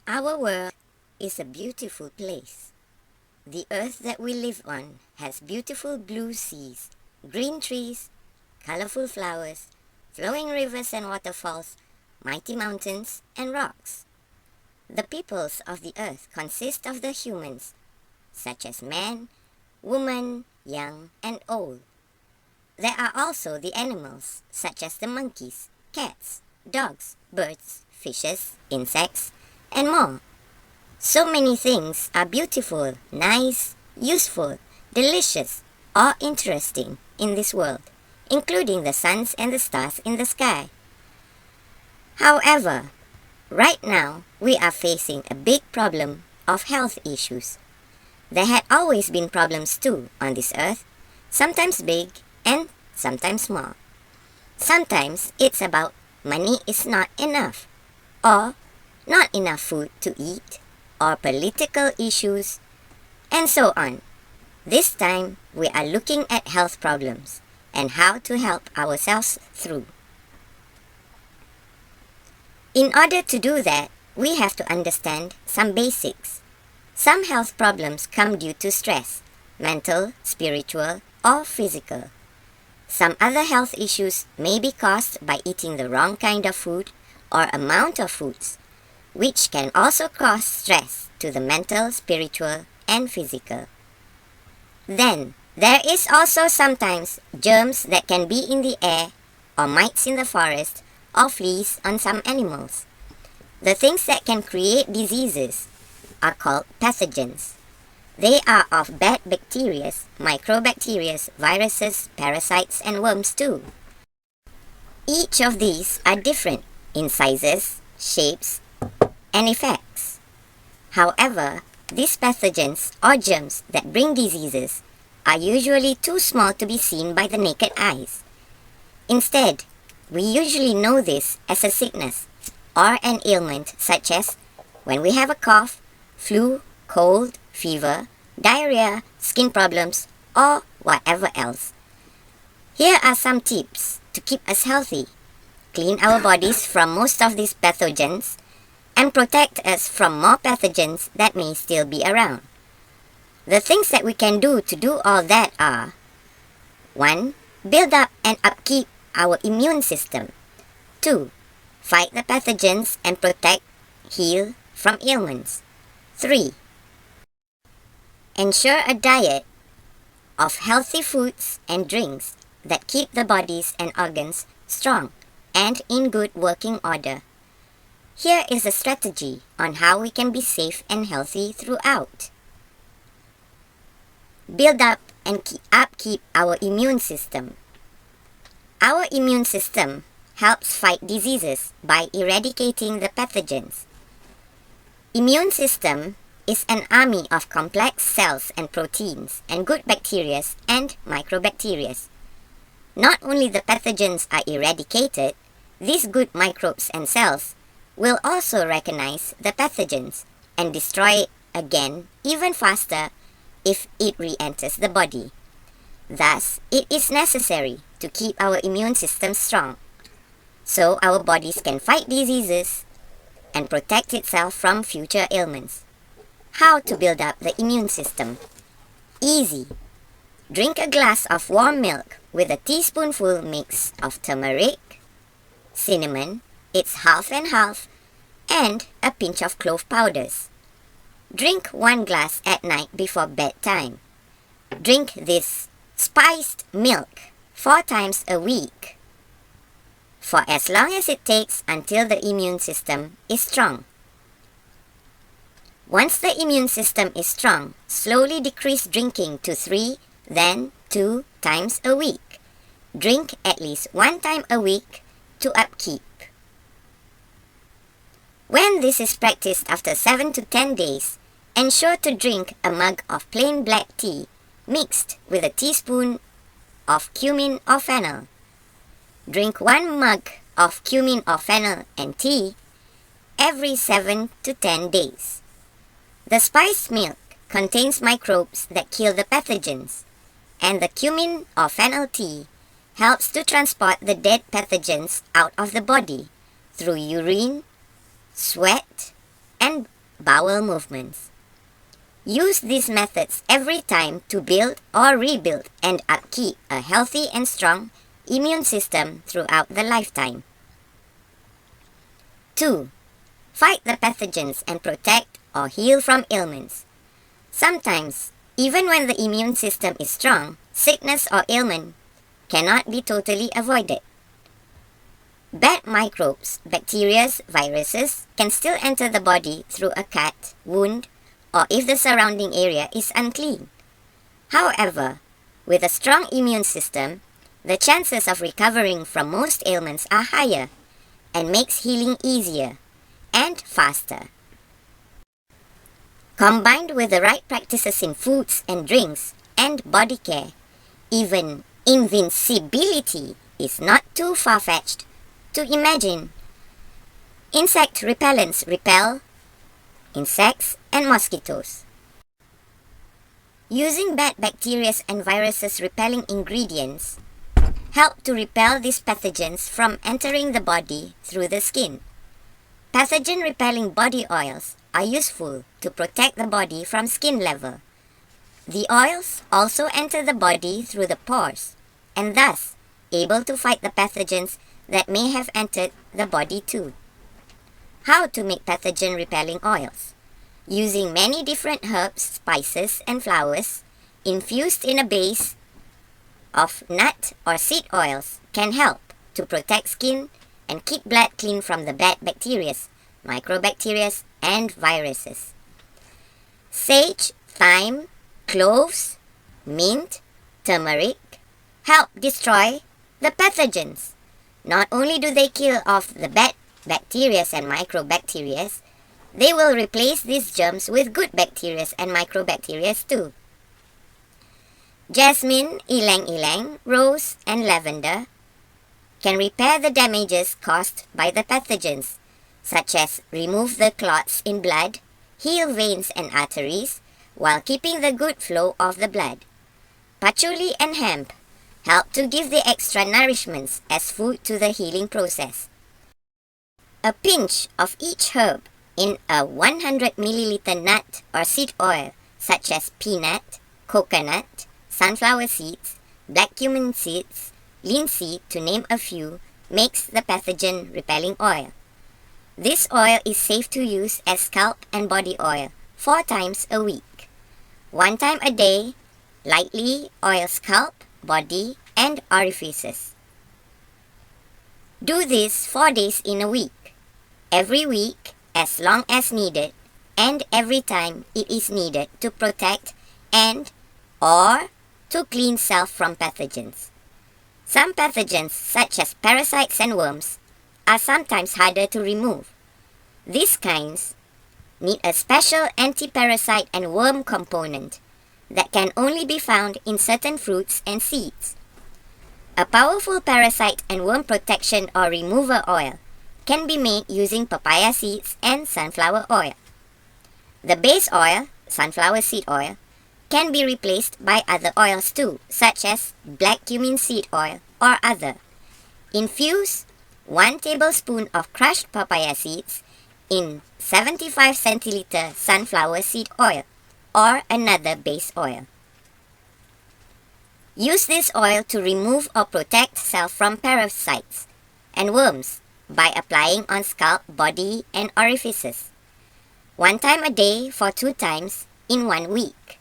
Our world is a beautiful place. The earth that we live on has beautiful blue seas, green trees, colorful flowers, flowing rivers and waterfalls, mighty mountains and rocks. The peoples of the earth consist of the humans, such as man, woman, young, and old. There are also the animals, such as the monkeys, cats, dogs, birds, fishes, insects, and more. So many things are beautiful, nice, useful, delicious, or interesting in this world, including the suns and the stars in the sky. However, right now we are facing a big problem of health issues. There had always been problems too on this earth, sometimes big and sometimes small. Sometimes it's about money is not enough, or not enough food to eat, or political issues, and so on. This time, we are looking at health problems and how to help ourselves through. In order to do that, we have to understand some basics. Some health problems come due to stress, mental, spiritual, or physical. Some other health issues may be caused by eating the wrong kind of food or amount of foods, which can also cause stress to the mental, spiritual, and physical. Then, there is also sometimes germs that can be in the air, or mites in the forest, or fleas on some animals. The things that can create diseases are called pathogens. They are of bad bacteria, microbacteria, viruses, parasites, and worms too. Each of these are different in sizes, shapes, and effects. However, these pathogens or germs that bring diseases are usually too small to be seen by the naked eyes. Instead, we usually know this as a sickness or an ailment, such as when we have a cough, flu, cold, fever, diarrhea, skin problems, or whatever else. Here are some tips to keep us healthy, clean our bodies from most of these pathogens, and protect us from more pathogens that may still be around. The things that we can do to do all that are: 1. Build up and upkeep our immune system. 2. Fight the pathogens and protect, heal from ailments. 3. Ensure a diet of healthy foods and drinks that keep the bodies and organs strong and in good working order. Here is a strategy on how we can be safe and healthy throughout. Build up and upkeep our immune system. Our immune system helps fight diseases by eradicating the pathogens. Immune system is an army of complex cells and proteins and good bacteria and microbacteria. Not only the pathogens are eradicated, these good microbes and cells will also recognize the pathogens and destroy it again even faster if it re-enters the body. Thus, it is necessary to keep our immune system strong, so our bodies can fight diseases and protect itself from future ailments. How to build up the immune system? Easy. Drink a glass of warm milk with a teaspoonful mix of turmeric, cinnamon, it's half and half, and a pinch of clove powders. Drink 1 glass at night before bedtime. Drink this spiced milk 4 times a week, for as long as it takes until the immune system is strong. Once the immune system is strong, slowly decrease drinking to 3, then 2 times a week. Drink at least 1 time a week to upkeep. When this is practiced after 7 to 10 days, ensure to drink a mug of plain black tea mixed with a teaspoon of cumin or fennel. Drink 1 mug of cumin or fennel and tea every 7 to 10 days. The spiced milk contains microbes that kill the pathogens, and the cumin or fennel tea helps to transport the dead pathogens out of the body through urine, sweat, and bowel movements. Use these methods every time to build or rebuild and upkeep a healthy and strong immune system throughout the lifetime. 2. Fight the pathogens and protect or heal from ailments. Sometimes, even when the immune system is strong, sickness or ailment cannot be totally avoided. Bad microbes, bacteria, viruses can still enter the body through a cut, wound, or if the surrounding area is unclean. However, with a strong immune system, the chances of recovering from most ailments are higher and makes healing easier and faster. Combined with the right practices in foods and drinks and body care, even invincibility is not too far-fetched to imagine. Insect repellents repel insects and mosquitoes. Using bad bacteria and viruses repelling ingredients help to repel these pathogens from entering the body through the skin. Pathogen repelling body oils are useful to protect the body from skin level. The oils also enter the body through the pores and thus able to fight the pathogens that may have entered the body too. How to make pathogen repelling oils? Using many different herbs, spices, and flowers infused in a base of nut or seed oils can help to protect skin and keep blood clean from the bad bacteria, microbacteria, and viruses. Sage, thyme, cloves, mint, turmeric help destroy the pathogens. Not only do they kill off the bad bacteria and microbacteria, they will replace these germs with good bacteria and microbacteria too. Jasmine, ylang-ylang, rose, and lavender can repair the damages caused by the pathogens, such as remove the clots in blood, heal veins and arteries, while keeping the good flow of the blood. Patchouli and hemp help to give the extra nourishments as food to the healing process. A pinch of each herb in a 100 ml nut or seed oil, such as peanut, coconut, sunflower seeds, black cumin seeds, linseed, to name a few, makes the pathogen repelling oil. This oil is safe to use as scalp and body oil 4 times a week. 1 time a day, lightly oil scalp, body, and orifices. Do this 4 days in a week, every week as long as needed, and every time it is needed to protect and or to clean self from pathogens. Some pathogens, such as parasites and worms, are sometimes harder to remove. These kinds need a special anti-parasite and worm component that can only be found in certain fruits and seeds. A powerful parasite and worm protection or remover oil can be made using papaya seeds and sunflower oil. The base oil, sunflower seed oil, can be replaced by other oils too, such as black cumin seed oil or other. Infuse 1 tablespoon of crushed papaya seeds in 75 centiliter sunflower seed oil or another base oil. Use this oil to remove or protect self from parasites and worms by applying on scalp, body, and orifices. 1 time a day for 2 times in 1 week.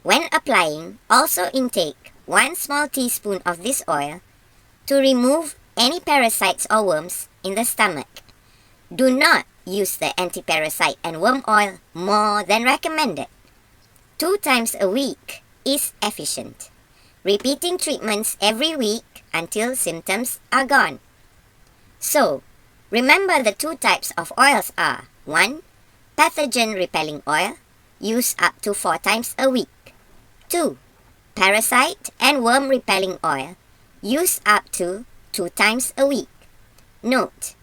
When applying, also intake 1 small teaspoon of this oil to remove any parasites or worms in the stomach. Do not use the anti-parasite and worm oil more than recommended. 2 times a week is efficient. Repeating treatments every week until symptoms are gone. So, remember the 2 types of oils are 1. Pathogen repelling oil, use up to 4 times a week. 2. Parasite and worm repelling oil, use up to 2 times a week. Note: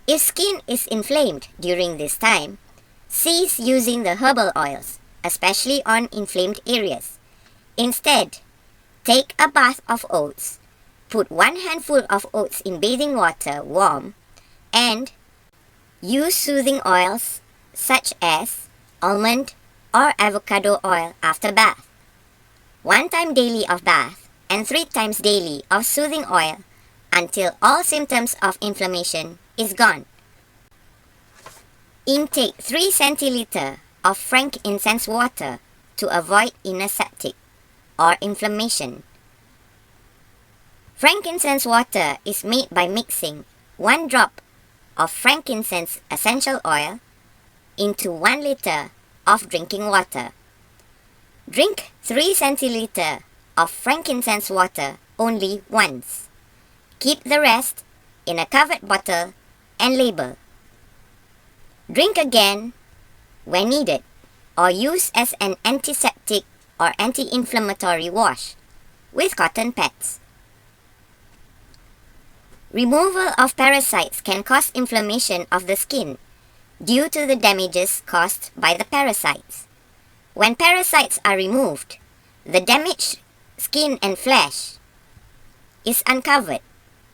if skin is inflamed during this time, cease using the herbal oils, especially on inflamed areas. Instead, take a bath of oats, put 1 handful of oats in bathing water warm, and use soothing oils such as almond or avocado oil after bath, 1 time daily of bath, and 3 times daily of soothing oil until all symptoms of inflammation is gone. Intake 3 centiliter of frankincense water to avoid inner septic or inflammation. Frankincense water is made by mixing 1 drop of frankincense essential oil into 1 liter of drinking water. Drink 3 centiliter of frankincense water only once. Keep the rest in a covered bottle and label. Drink again when needed or use as an antiseptic or anti-inflammatory wash with cotton pads. Removal of parasites can cause inflammation of the skin due to the damages caused by the parasites. When parasites are removed, the damaged skin and flesh is uncovered.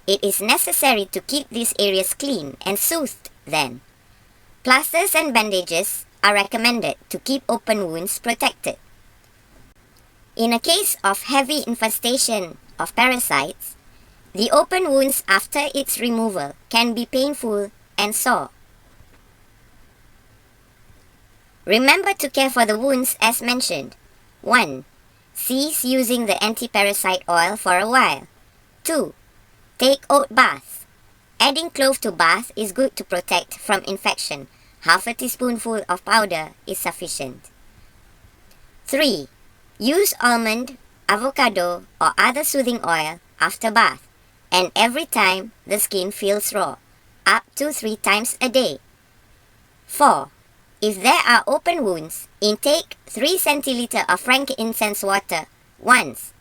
It is necessary to keep these areas clean and soothed then. Plasters and bandages are recommended to keep open wounds protected. In a case of heavy infestation of parasites, the open wounds after its removal can be painful and sore. Remember to care for the wounds as mentioned. 1. Cease using the anti-parasite oil for a while. 2. Take oat baths. Adding clove to bath is good to protect from infection. Half a teaspoonful of powder is sufficient. 3. Use almond, avocado, or other soothing oil after bath and every time the skin feels raw, up to 3 times a day. 4. If there are open wounds, intake 3 centiliter of frankincense water once.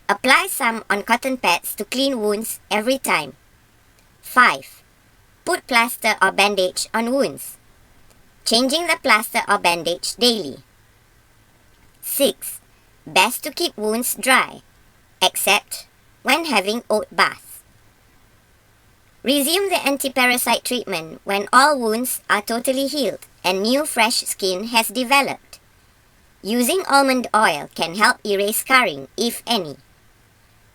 Apply some on cotton pads to clean wounds every time. 5. Put plaster or bandage on wounds, changing the plaster or bandage daily. 6. Best to keep wounds dry, except when having oat baths. Resume the anti-parasite treatment when all wounds are totally healed and new fresh skin has developed. Using almond oil can help erase scarring, if any.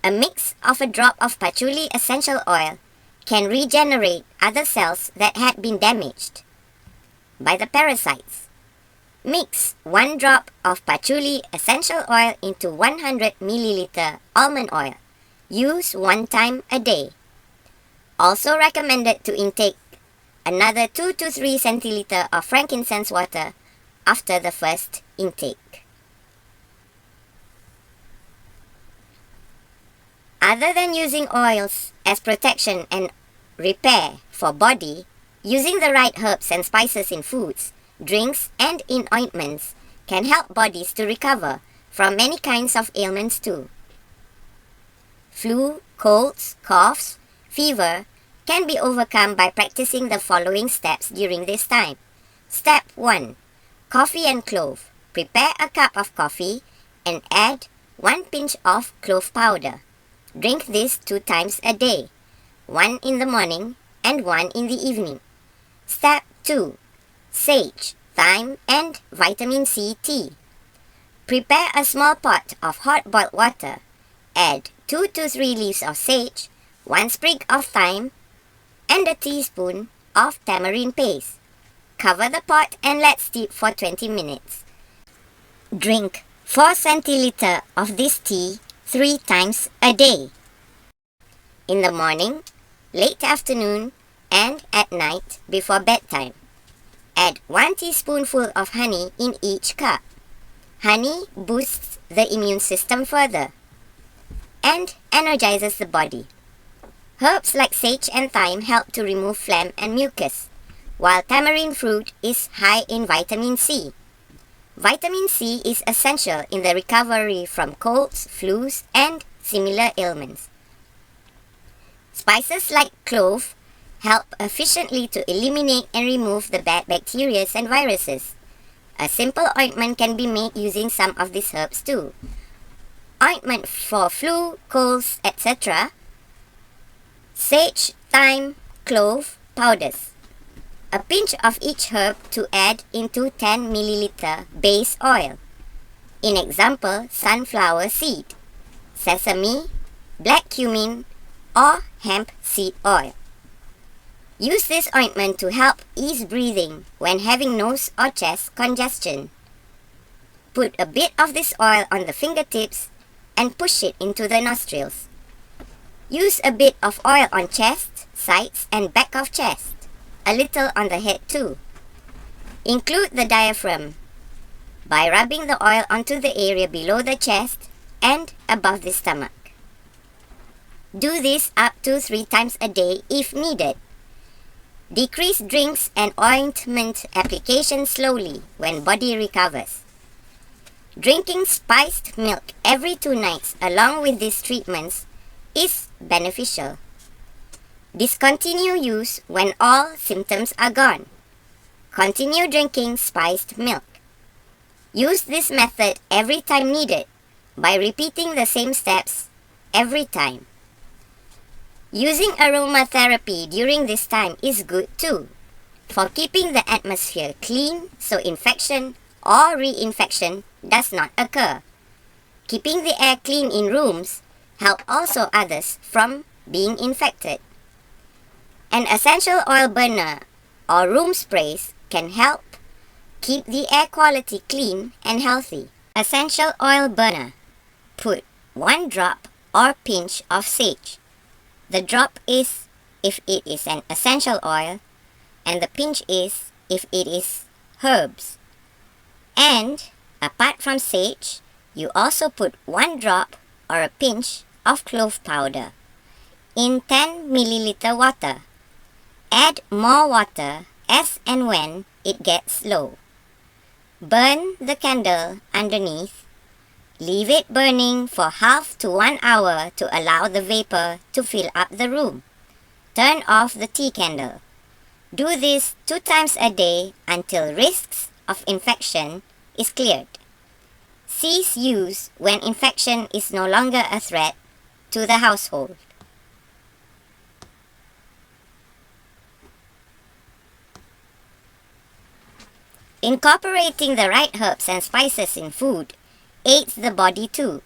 A mix of a drop of patchouli essential oil can regenerate other cells that had been damaged by the parasites. Mix 1 drop of patchouli essential oil into 100 milliliter almond oil. Use 1 time a day. Also recommended to intake another 2 to 3 centiliter of frankincense water after the first intake. Other than using oils as protection and repair for body, using the right herbs and spices in foods, drinks, and in ointments can help bodies to recover from many kinds of ailments too. Flu, colds, coughs, fever can be overcome by practicing the following steps during this time. Step 1. Coffee and clove. Prepare a cup of coffee and add 1 pinch of clove powder. Drink this 2 times a day, 1 in the morning and 1 in the evening. Step 2. Sage, thyme, and vitamin C tea. Prepare a small pot of hot boiled water. Add 2 to 3 leaves of sage, 1 sprig of thyme, and a teaspoon of tamarind paste. Cover the pot and let steep for 20 minutes. Drink 4 centiliter of this tea 3 times a day. In the morning, late afternoon, and at night before bedtime. Add 1 teaspoonful of honey in each cup. Honey boosts the immune system further and energizes the body. Herbs like sage and thyme help to remove phlegm and mucus, while tamarind fruit is high in vitamin C. Vitamin C is essential in the recovery from colds, flus, and similar ailments. Spices like clove help efficiently to eliminate and remove the bad bacteria and viruses. A simple ointment can be made using some of these herbs too. Ointment for flu, colds, etc. Sage, thyme, clove powders. a pinch of each herb to add into 10 milliliter base oil. In example, sunflower seed, sesame, black cumin, or hemp seed oil. Use this ointment to help ease breathing when having nose or chest congestion. Put a bit of this oil on the fingertips and push it into the nostrils. Use a bit of oil on chest, sides, and back of chest. A little on the head too. Include the diaphragm by rubbing the oil onto the area below the chest and above the stomach. Do this up to 3 times a day if needed. Decrease drinks and ointment application slowly when body recovers. Drinking spiced milk every 2 nights along with these treatments is beneficial. Discontinue use when all symptoms are gone. Continue drinking spiced milk. Use this method every time needed by repeating the same steps every time. Using aromatherapy during this time is good too, for keeping the atmosphere clean so infection or reinfection does not occur. Keeping the air clean in rooms help also others from being infected. An essential oil burner or room sprays can help keep the air quality clean and healthy. Essential oil burner. Put 1 drop or pinch of sage. The drop is if it is an essential oil, and the pinch is if it is herbs. And apart from sage, you also put 1 drop or a pinch of clove powder in 10 milliliter water. Add more water as and when it gets low. Burn the candle underneath. Leave it burning for half to 1 hour to allow the vapor to fill up the room. Turn off the tea candle. Do this 2 times a day until risks of infection is cleared. Cease use when infection is no longer a threat to the household. Incorporating the right herbs and spices in food aids the body too.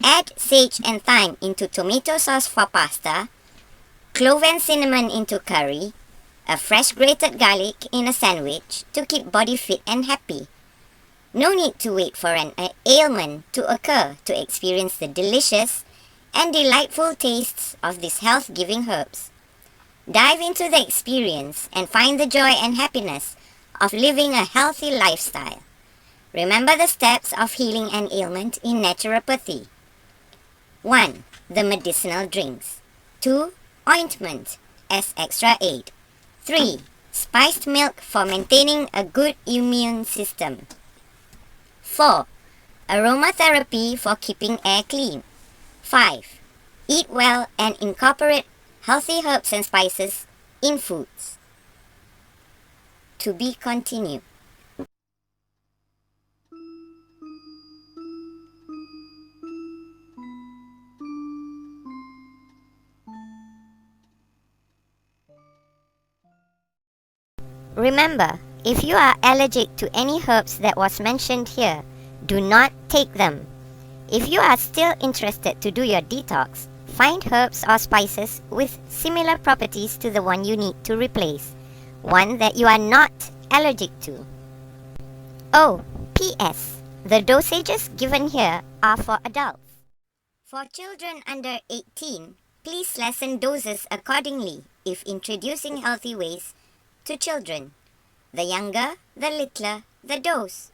Add sage and thyme into tomato sauce for pasta, clove and cinnamon into curry, a fresh grated garlic in a sandwich to keep body fit and happy. No need to wait for an ailment to occur to experience the delicious and delightful tastes of these health-giving herbs. Dive into the experience and find the joy and happiness of living a healthy lifestyle. Remember the steps of healing an ailment in naturopathy. 1. The medicinal drinks. 2. Ointment as extra aid. 3. Spiced milk for maintaining a good immune system. 4. Aromatherapy for keeping air clean. 5. Eat well and incorporate healthy herbs and spices in foods. To be continued. Remember, if you are allergic to any herbs that was mentioned here, do not take them. If you are still interested to do your detox, find herbs or spices with similar properties to the one you need to replace, one that you are not allergic to. Oh, P.S. The dosages given here are for adults. For children under 18, please lessen doses accordingly if introducing healthy ways to children. The younger, the littler, the dose.